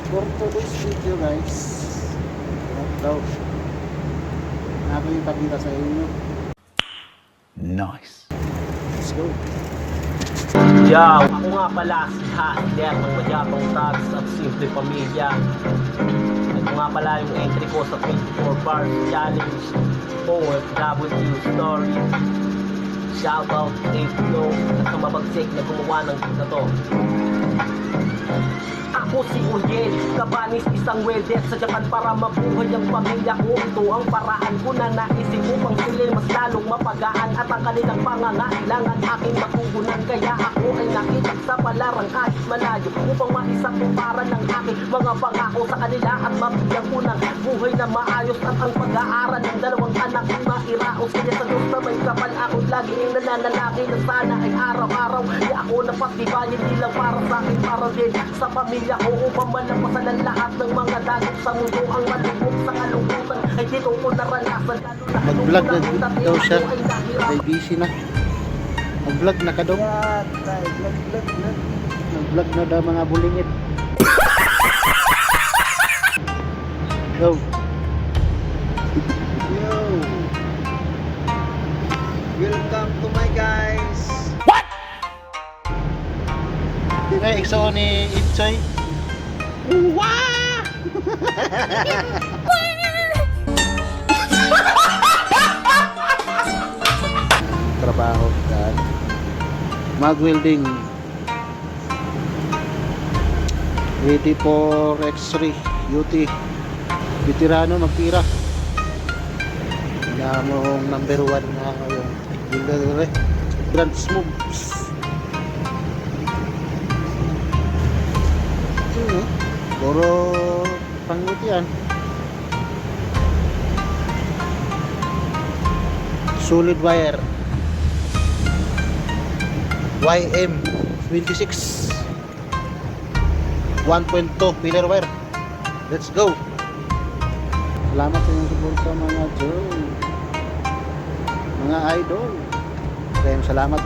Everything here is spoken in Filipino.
For today's video guys, daw ako yung pakita sa inyo. Nice. Let's go. Yo, ako nga pala si Hasler ng Magyapang Tags at Simple Pamilya. Ito nga pala yung entry ko sa 24 Bars Challenge OFW Story. Shoutout Dave Low at sa mabagsik na gumawa ng na to. Ako si Uriel, kabanis isang welder sa Japan para mabuhay ang pamilya ko. Ito ang paraan ko na naisip upang sila mas lalong mapagaan at ang kanilang pangangailangan aking matugunan. Kaya ako ay nakitag sa palarang kahit malayo upang maisaktuparan ng aking mga pangako sa kanila at mabigyan ko ng buhay na maayos at ang pag-aaral ng dalawang anak kong mairaos. Kaya sa Diyos na may kapal ako laging nananalaki na sana ay araw-araw ay ako napagtibayan hindi lang para sa akin, para din sa pamilya ko upang malampasan ang lahat ng mga dagok sa mundo. Ang malubog sa kalungkutan ay dito ko naranasan. Mag-vlog na daw siya. Ay busy na. Mag-vlog na ka daw. Mag-vlog na daw mga bulingit. Go. Yo. Welcome to my guys. What? Ay, ikso ni Itsoy. Wow! Trabaho dan mag-welding 84 X3 UT veterano magtira na mong number 1 na yung welder Grand Smooths. Puro pangutian. Solid wire YM26 1.2 pillar wire. Let's go. Salamat sa inyong suporta mga Joe, mga idol. Salamat.